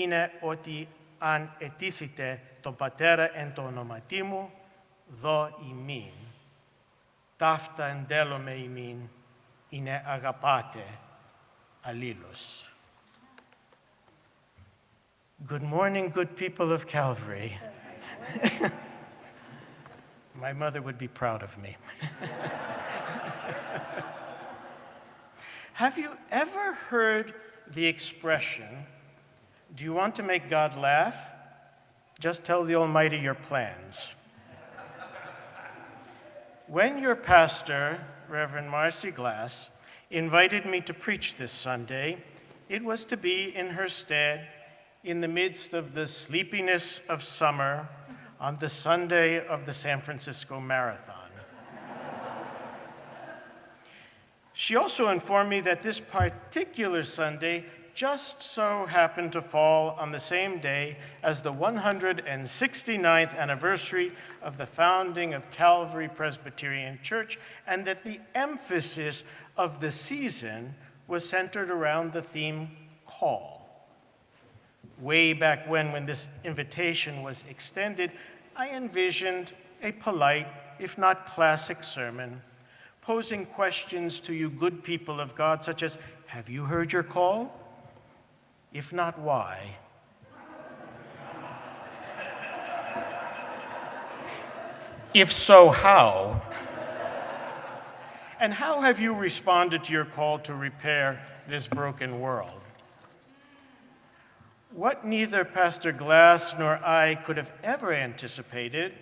είναι ότι αν αιτήσετε τον Πατέρα εν το ονόματί μου, δω ημίν. Ταύτα εν τέλω με ημίν, είναι αγαπάτε αλλήλους. Good morning, good people of Calvary. My mother would be proud of me. Have you ever heard the expression, do you want to make God laugh? Just tell the Almighty your plans. When your pastor, Reverend Marcy Glass, invited me to preach this Sunday, it was to be in her stead in the midst of the sleepiness of summer on the Sunday of the San Francisco Marathon. She also informed me that this particular Sunday just so happened to fall on the same day as the 169th anniversary of the founding of Calvary Presbyterian Church, and that the emphasis of the season was centered around the theme call. Way back when this invitation was extended, I envisioned a polite, if not classic sermon, posing questions to you good people of God, such as, have you heard your call? If not, why? If so, how? And how have you responded to your call to repair this broken world? What neither Pastor Glass nor I could have ever anticipated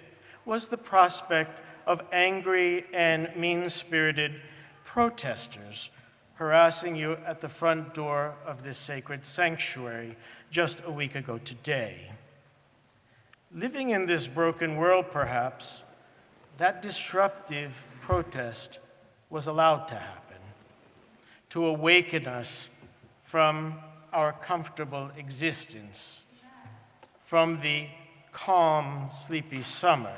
was the prospect of angry and mean-spirited protesters harassing you at the front door of this sacred sanctuary just a week ago today. Living in this broken world, perhaps, that disruptive protest was allowed to happen, to awaken us from our comfortable existence, from the calm, sleepy summer,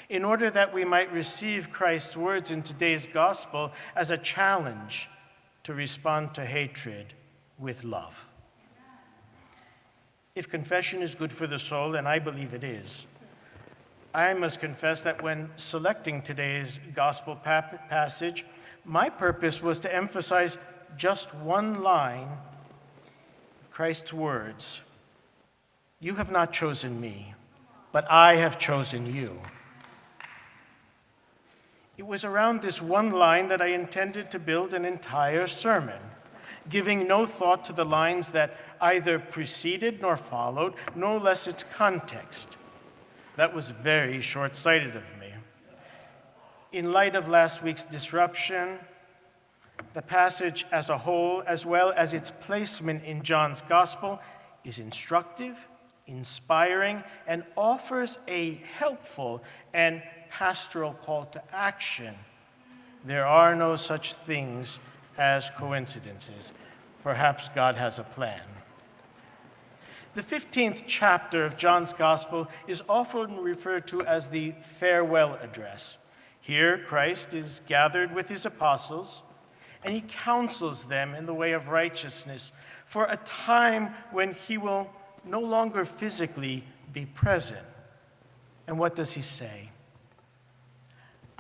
in order that we might receive Christ's words in today's gospel as a challenge to respond to hatred with love. If confession is good for the soul, and I believe it is, I must confess that when selecting today's gospel passage, my purpose was to emphasize just one line of Christ's words, "You have not chosen me, but I have chosen you." It was around this one line that I intended to build an entire sermon, giving no thought to the lines that either preceded nor followed, no less its context. That was very short-sighted of me. In light of last week's disruption, the passage as a whole, as well as its placement in John's Gospel, is instructive, inspiring, and offers a helpful and pastoral call to action. There are no such things as coincidences. Perhaps God has a plan. The 15th chapter of John's Gospel is often referred to as the farewell address. Here, Christ is gathered with his apostles, and he counsels them in the way of righteousness for a time when he will no longer physically be present. And what does he say?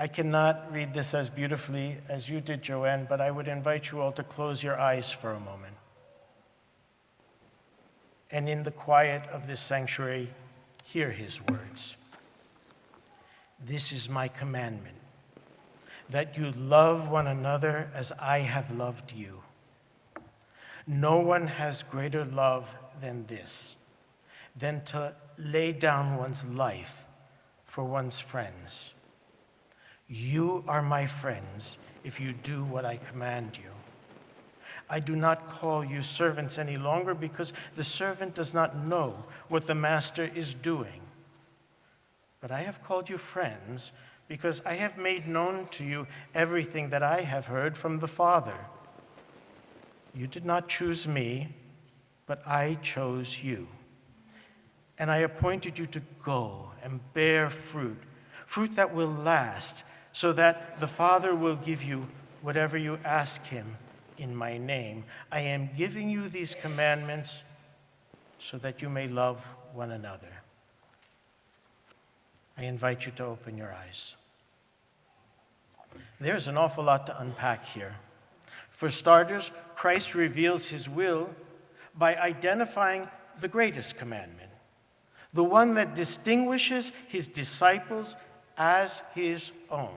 I cannot read this as beautifully as you did, Joanne, but I would invite you all to close your eyes for a moment. And in the quiet of this sanctuary, hear his words. "This is my commandment, that you love one another as I have loved you. No one has greater love than this, than to lay down one's life for one's friends. You are my friends if you do what I command you. I do not call you servants any longer because the servant does not know what the master is doing. But I have called you friends because I have made known to you everything that I have heard from the Father. You did not choose me, but I chose you. And I appointed you to go and bear fruit, fruit that will last, so that the Father will give you whatever you ask him in my name. I am giving you these commandments so that you may love one another. I invite you to open your eyes. There's an awful lot to unpack here. For starters, Christ reveals his will by identifying the greatest commandment, the one that distinguishes his disciples as his own,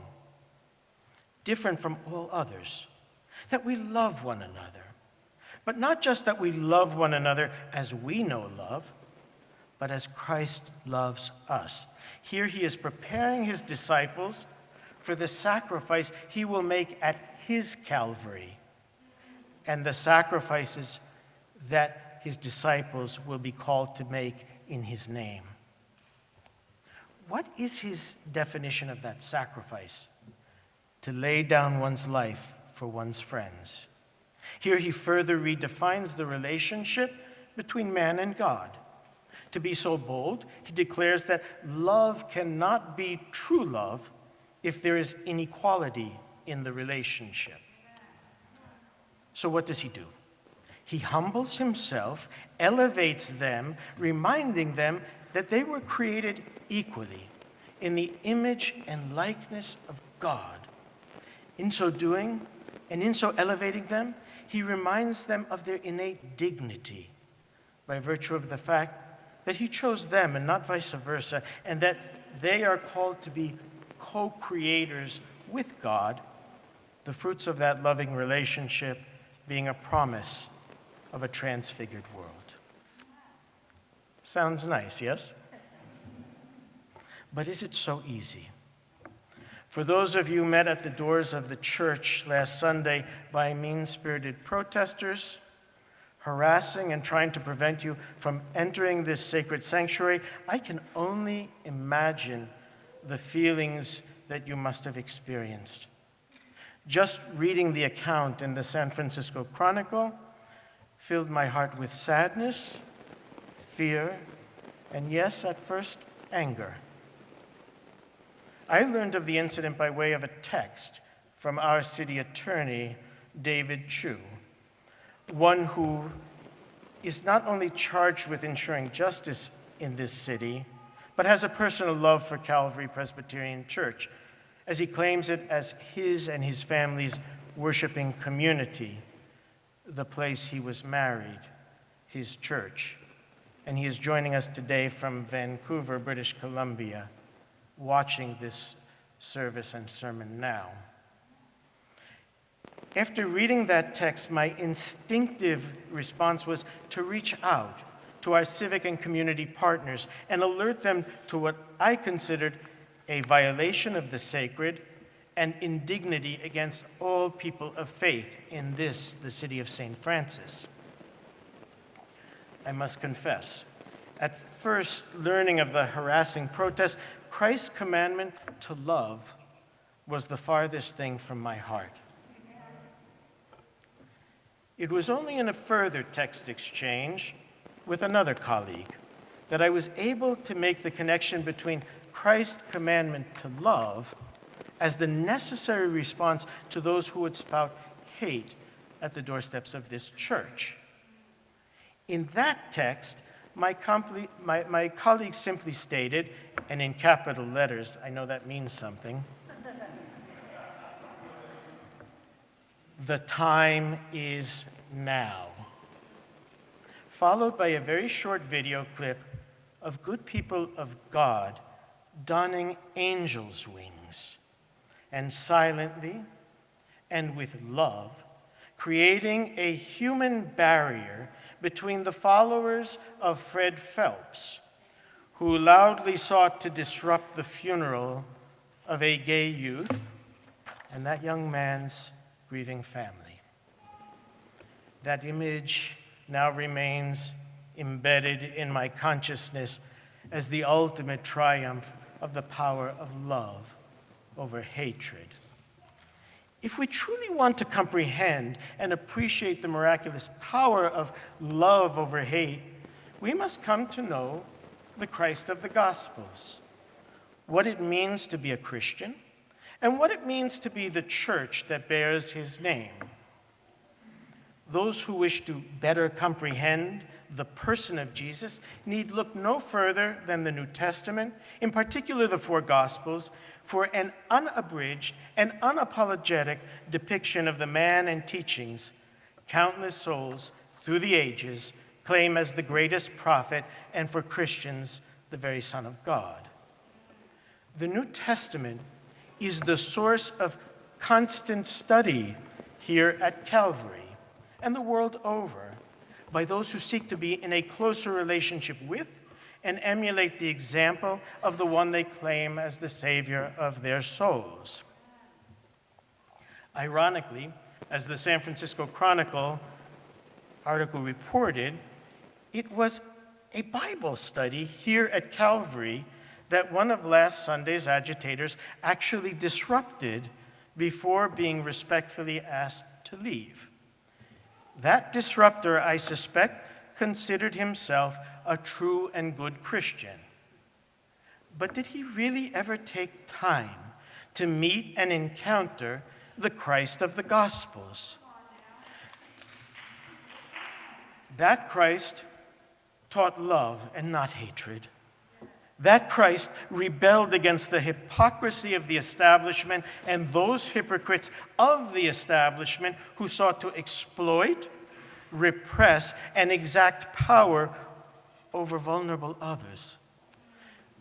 different from all others, that we love one another. But not just that we love one another as we know love, but as Christ loves us. Here he is preparing his disciples for the sacrifice he will make at his Calvary and the sacrifices that his disciples will be called to make in his name. What is his definition of that sacrifice? To lay down one's life for one's friends. Here he further redefines the relationship between man and God. To be so bold, he declares that love cannot be true love if there is inequality in the relationship. So what does he do? He humbles himself, elevates them, reminding them that they were created equally in the image and likeness of God. In so doing, and in so elevating them, he reminds them of their innate dignity by virtue of the fact that he chose them and not vice versa, and that they are called to be co-creators with God, the fruits of that loving relationship being a promise of a transfigured world. Sounds nice, yes? But is it so easy? For those of you met at the doors of the church last Sunday by mean-spirited protesters, harassing and trying to prevent you from entering this sacred sanctuary, I can only imagine the feelings that you must have experienced. Just reading the account in the San Francisco Chronicle filled my heart with sadness, fear, and yes, at first, anger. I learned of the incident by way of a text from our city attorney, David Chu, one who is not only charged with ensuring justice in this city, but has a personal love for Calvary Presbyterian Church, as he claims it as his and his family's worshiping community, the place he was married, his church. And he is joining us today from Vancouver, British Columbia, watching this service and sermon now. After reading that text, my instinctive response was to reach out to our civic and community partners and alert them to what I considered a violation of the sacred and indignity against all people of faith in this, the city of St. Francis. I must confess, at first learning of the harassing protest, Christ's commandment to love was the farthest thing from my heart. It was only in a further text exchange with another colleague that I was able to make the connection between Christ's commandment to love as the necessary response to those who would spout hate at the doorsteps of this church. In that text, my colleague simply stated, and in capital letters, I know that means something, "The time is now," followed by a very short video clip of good people of God donning angels' wings and silently and with love creating a human barrier between the followers of Fred Phelps, who loudly sought to disrupt the funeral of a gay youth and that young man's grieving family. That image now remains embedded in my consciousness as the ultimate triumph of the power of love over hatred. If we truly want to comprehend and appreciate the miraculous power of love over hate, we must come to know the Christ of the Gospels, what it means to be a Christian, and what it means to be the church that bears his name. Those who wish to better comprehend the person of Jesus need look no further than the New Testament, in particular the four Gospels, for an unabridged and unapologetic depiction of the man and teachings countless souls through the ages claim as the greatest prophet, and for Christians, the very Son of God. The New Testament is the source of constant study here at Calvary and the world over by those who seek to be in a closer relationship with and emulate the example of the one they claim as the Savior of their souls. Ironically, as the San Francisco Chronicle article reported, it was a Bible study here at Calvary that one of last Sunday's agitators actually disrupted before being respectfully asked to leave. That disruptor, I suspect, considered himself a true and good Christian. But did he really ever take time to meet and encounter the Christ of the Gospels? That Christ taught love and not hatred. That Christ rebelled against the hypocrisy of the establishment and those hypocrites of the establishment who sought to exploit, repress, and exact power over vulnerable others.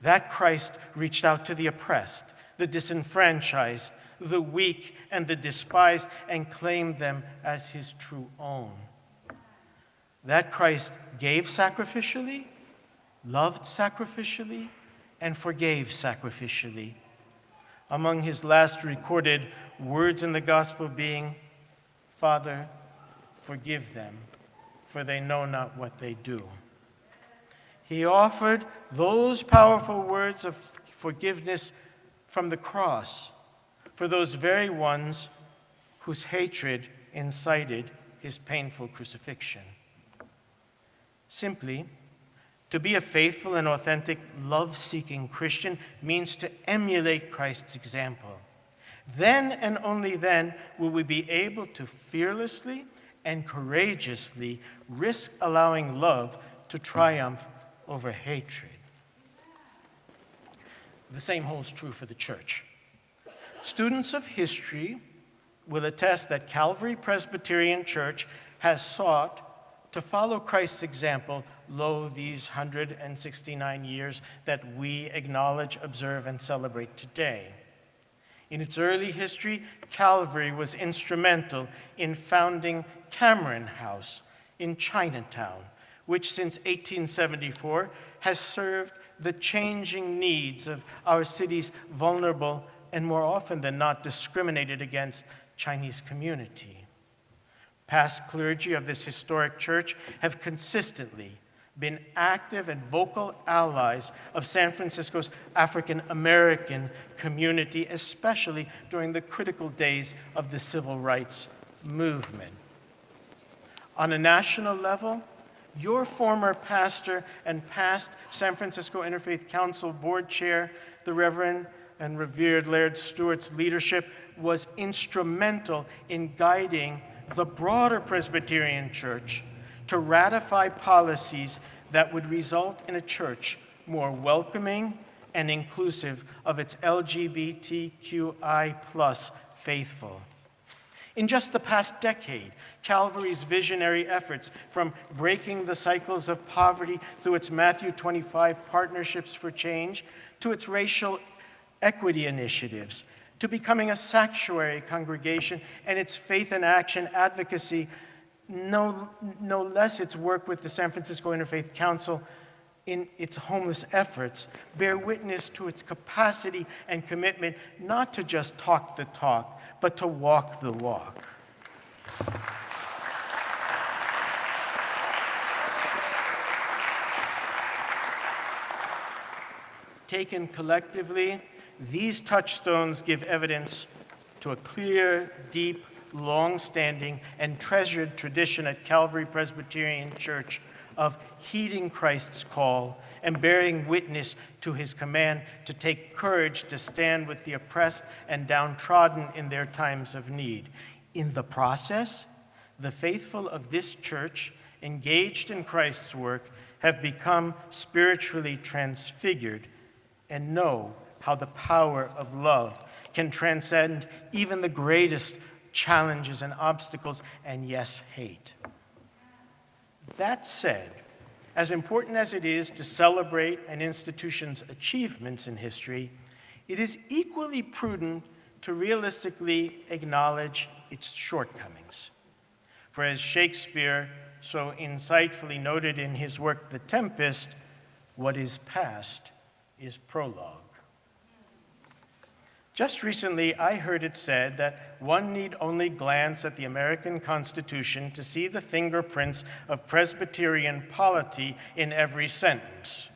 That Christ reached out to the oppressed, the disenfranchised, the weak, and the despised, and claimed them as his true own. That Christ gave sacrificially, loved sacrificially, and forgave sacrificially. Among his last recorded words in the gospel being, "Father, forgive them, for they know not what they do." He offered those powerful words of forgiveness from the cross for those very ones whose hatred incited his painful crucifixion. Simply, to be a faithful and authentic, love-seeking Christian means to emulate Christ's example. Then and only then will we be able to fearlessly and courageously risk allowing love to triumph over hatred. The same holds true for the church. Students of history will attest that Calvary Presbyterian Church has sought to follow Christ's example, lo, these 169 years that we acknowledge, observe, and celebrate today. In its early history, Calvary was instrumental in founding Cameron House in Chinatown, which since 1874 has served the changing needs of our city's vulnerable and more often than not discriminated against Chinese community. Past clergy of this historic church have consistently been active and vocal allies of San Francisco's African American community, especially during the critical days of the civil rights movement. On a national level, your former pastor and past San Francisco Interfaith Council board chair, the Reverend and revered Laird Stewart's leadership was instrumental in guiding the broader Presbyterian Church to ratify policies that would result in a church more welcoming and inclusive of its LGBTQI+ faithful. In just the past decade, Calvary's visionary efforts, from breaking the cycles of poverty through its Matthew 25 Partnerships for Change to its racial equity initiatives, to becoming a sanctuary congregation, and its faith and action advocacy, no less its work with the San Francisco Interfaith Council in its homeless efforts, bear witness to its capacity and commitment not to just talk the talk, but to walk the walk. Taken collectively, these touchstones give evidence to a clear, deep, long-standing, and treasured tradition at Calvary Presbyterian Church of heeding Christ's call and bearing witness to his command to take courage to stand with the oppressed and downtrodden in their times of need. In the process, the faithful of this church engaged in Christ's work have become spiritually transfigured and know how the power of love can transcend even the greatest challenges and obstacles, and yes, hate. That said, as important as it is to celebrate an institution's achievements in history, it is equally prudent to realistically acknowledge its shortcomings. For as Shakespeare so insightfully noted in his work, The Tempest, what is past is prologue. Just recently, I heard it said that one need only glance at the American Constitution to see the fingerprints of Presbyterian polity in every sentence.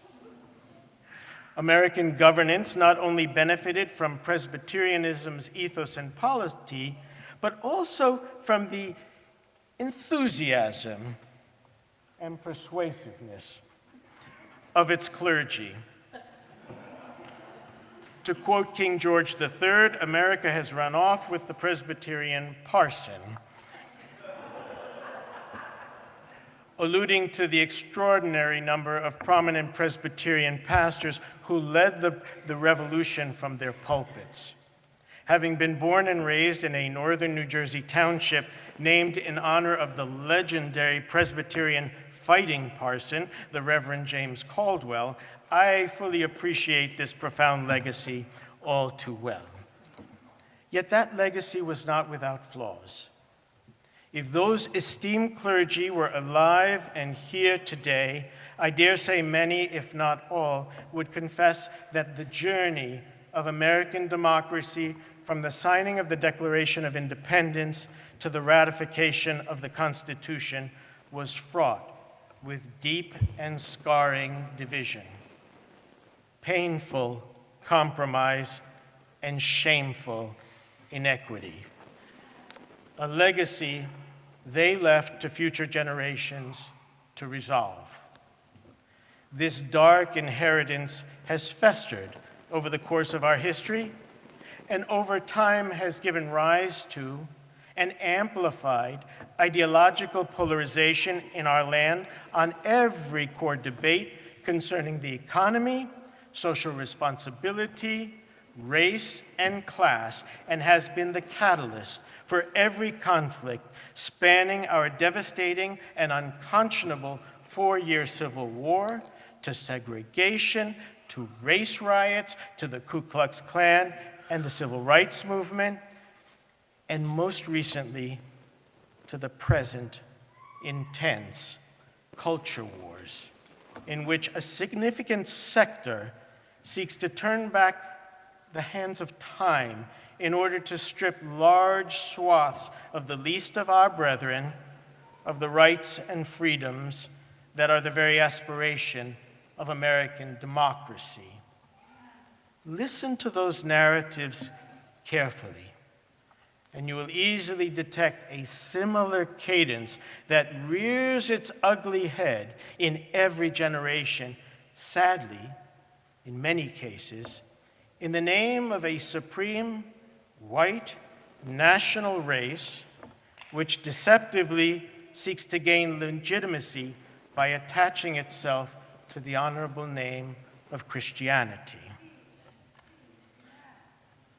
American governance not only benefited from Presbyterianism's ethos and polity, but also from the enthusiasm and persuasiveness of its clergy. To quote King George III, America has run off with the Presbyterian parson, alluding to the extraordinary number of prominent Presbyterian pastors who led the revolution from their pulpits. Having been born and raised in a northern New Jersey township named in honor of the legendary Presbyterian fighting parson, the Reverend James Caldwell, I fully appreciate this profound legacy all too well. Yet that legacy was not without flaws. If those esteemed clergy were alive and here today, I dare say many, if not all, would confess that the journey of American democracy from the signing of the Declaration of Independence to the ratification of the Constitution was fraught with deep and scarring division, painful compromise, and shameful inequity. A legacy they left to future generations to resolve. This dark inheritance has festered over the course of our history, and over time has given rise to and amplified ideological polarization in our land on every core debate concerning the economy, social responsibility, race, and class, and has been the catalyst for every conflict spanning our devastating and unconscionable 4-year Civil War, to segregation, to race riots, to the Ku Klux Klan and the Civil Rights Movement, and most recently, to the present intense culture wars, in which a significant sector seeks to turn back the hands of time in order to strip large swaths of the least of our brethren of the rights and freedoms that are the very aspiration of American democracy. Listen to those narratives carefully, and you will easily detect a similar cadence that rears its ugly head in every generation, sadly, in many cases, in the name of a supreme white national race which deceptively seeks to gain legitimacy by attaching itself to the honorable name of Christianity.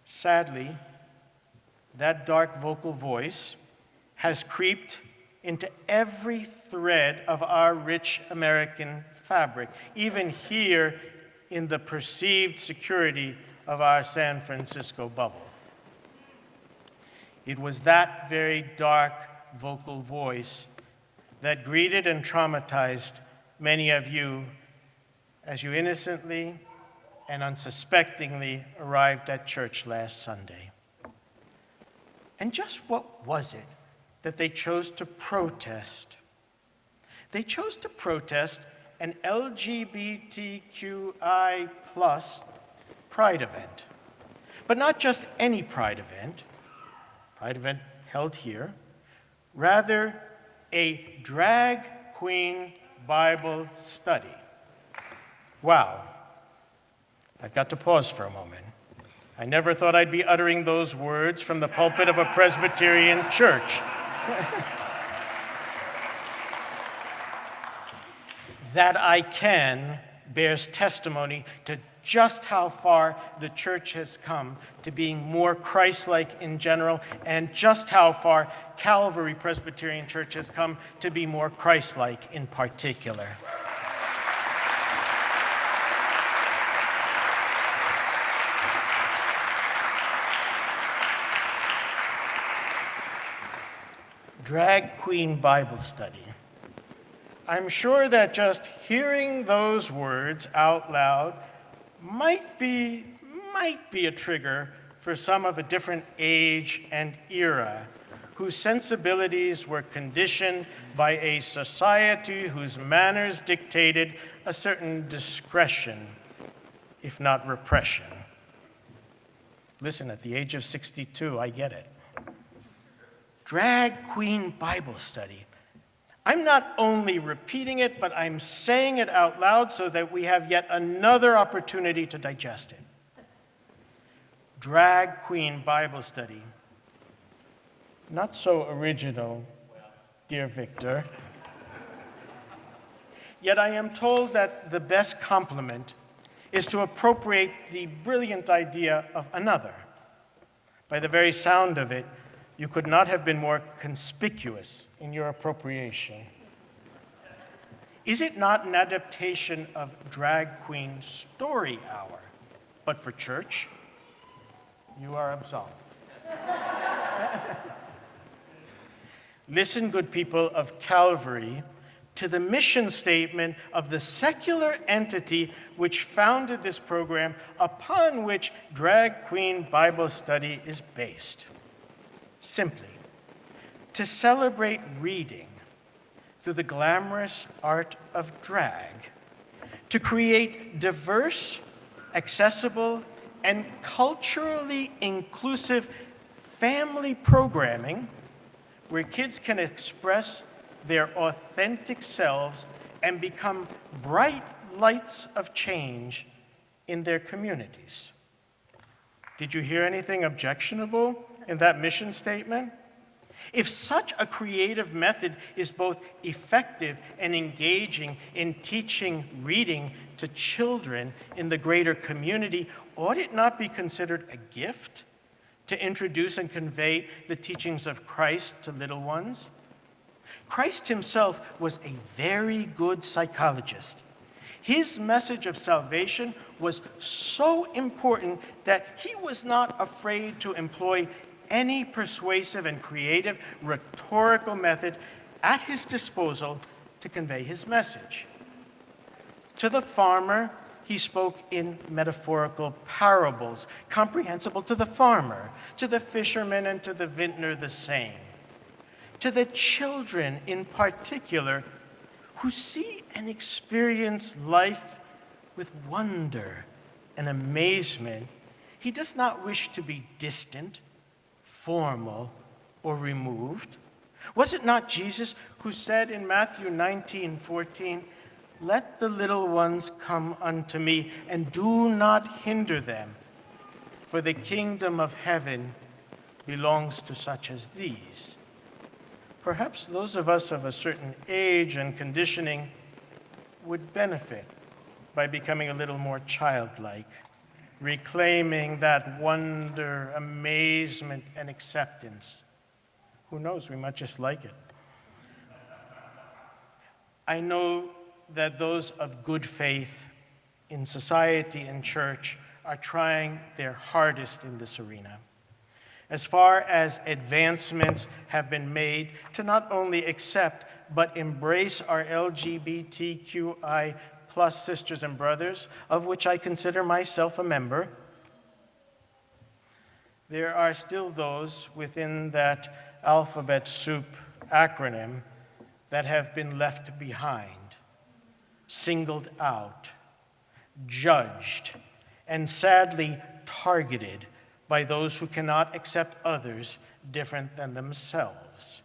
Sadly, that dark vocal voice has creeped into every thread of our rich American fabric, even here in the perceived security of our San Francisco bubble. It was that very dark vocal voice that greeted and traumatized many of you as you innocently and unsuspectingly arrived at church last Sunday. And just what was it that they chose to protest? They chose to protest an LGBTQI+ pride event. But not just any pride event held here, rather a drag queen Bible study. Wow. I've got to pause for a moment. I never thought I'd be uttering those words from the pulpit of a Presbyterian church. That I can bears testimony to just how far the church has come to being more Christ-like in general, and just how far Calvary Presbyterian Church has come to be more Christ-like in particular. Drag Queen Bible Study. I'm sure that just hearing those words out loud might be a trigger for some of a different age and era, whose sensibilities were conditioned by a society whose manners dictated a certain discretion, if not repression. Listen, at the age of 62, I get it. Drag Queen Bible Study. I'm not only repeating it, but I'm saying it out loud so that we have yet another opportunity to digest it. Drag Queen Bible Study. Not so original, dear Victor. Yet I am told that the best compliment is to appropriate the brilliant idea of another. By the very sound of it, you could not have been more conspicuous in your appropriation. Is it not an adaptation of Drag Queen Story Hour, but for church? You are absolved. Listen, good people of Calvary, to the mission statement of the secular entity which founded this program, upon which Drag Queen Bible Study is based. Simply, to celebrate reading through the glamorous art of drag, to create diverse, accessible, and culturally inclusive family programming where kids can express their authentic selves and become bright lights of change in their communities. Did you hear anything objectionable in that mission statement? If such a creative method is both effective and engaging in teaching reading to children in the greater community, ought it not be considered a gift to introduce and convey the teachings of Christ to little ones? Christ himself was a very good psychologist. His message of salvation was so important that he was not afraid to employ any persuasive and creative rhetorical method at his disposal to convey his message. To the farmer, he spoke in metaphorical parables, comprehensible to the farmer, to the fisherman and to the vintner the same. To the children in particular, who see and experience life with wonder and amazement, he does not wish to be distant, formal, or removed. Was it not Jesus who said in Matthew 19:14, "Let the little ones come unto me, and do not hinder them, for the kingdom of heaven belongs to such as these"? Perhaps those of us of a certain age and conditioning would benefit by becoming a little more childlike, reclaiming that wonder, amazement, and acceptance. Who knows, we might just like it. I know that those of good faith in society and church are trying their hardest in this arena. As far as advancements have been made to not only accept but embrace our LGBTQI plus sisters and brothers, of which I consider myself a member, there are still those within that alphabet soup acronym that have been left behind, singled out, judged, and sadly targeted by those who cannot accept others different than themselves.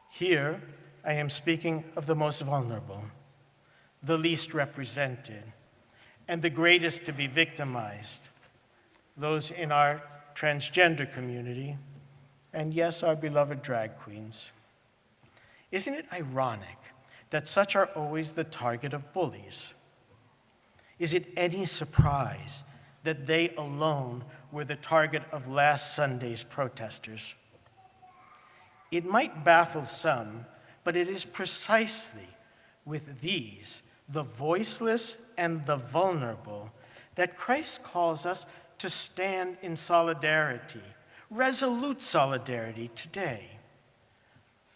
Here, I am speaking of the most vulnerable, the least represented, and the greatest to be victimized, those in our transgender community, and yes, our beloved drag queens. Isn't it ironic that such are always the target of bullies? Is it any surprise that they alone were the target of last Sunday's protesters? It might baffle some, but it is precisely with these, the voiceless and the vulnerable, that Christ calls us to stand in solidarity, resolute solidarity today.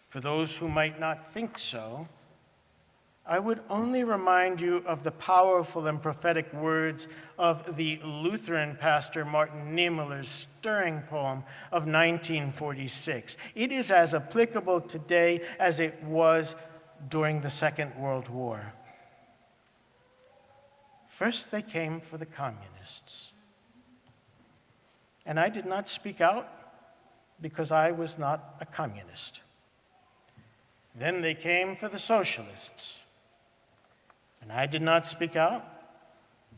For those who might not think so, I would only remind you of the powerful and prophetic words of the Lutheran pastor Martin Niemöller's stirring poem of 1946. It is as applicable today as it was during the Second World War. First, they came for the communists. And I did not speak out because I was not a communist. Then they came for the socialists. And I did not speak out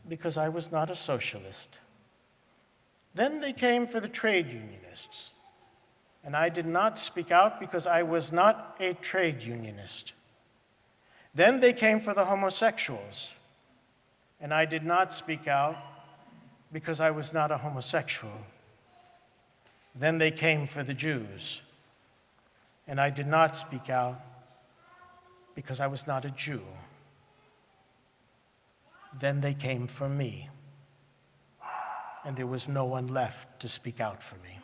because I was not a socialist. Then they came for the trade unionists. And I did not speak out because I was not a trade unionist. Then they came for the homosexuals. And I did not speak out because I was not a homosexual. Then they came for the Jews. And I did not speak out because I was not a Jew. Then they came for me, and there was no one left to speak out for me.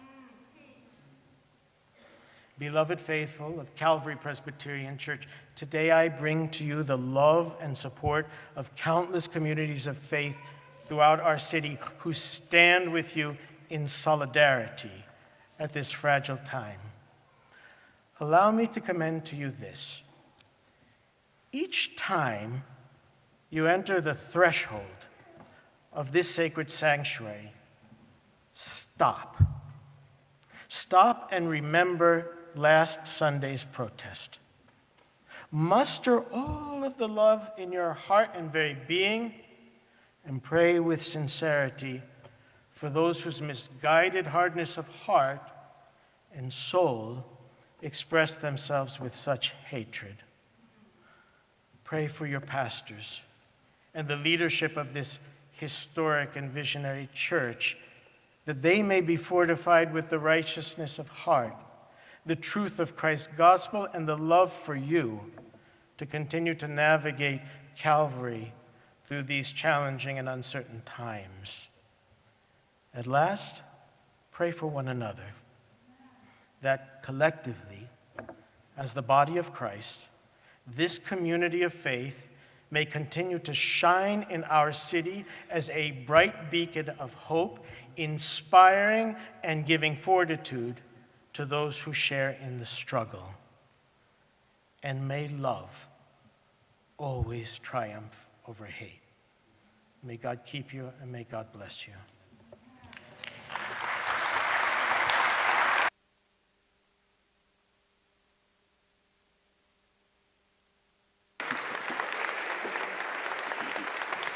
Beloved faithful of Calvary Presbyterian Church, today I bring to you the love and support of countless communities of faith throughout our city who stand with you in solidarity at this fragile time. Allow me to commend to you this. Each time you enter the threshold of this sacred sanctuary, stop. Stop and remember last Sunday's protest. Muster all of the love in your heart and very being, and pray with sincerity for those whose misguided hardness of heart and soul express themselves with such hatred. Pray for your pastors and the leadership of this historic and visionary church, that they may be fortified with the righteousness of heart, the truth of Christ's gospel, and the love for you to continue to navigate Calvary through these challenging and uncertain times. At last, pray for one another, that collectively, as the body of Christ, this community of faith may continue to shine in our city as a bright beacon of hope, inspiring and giving fortitude to those who share in the struggle. And may love always triumph over hate. May God keep you and may God bless you.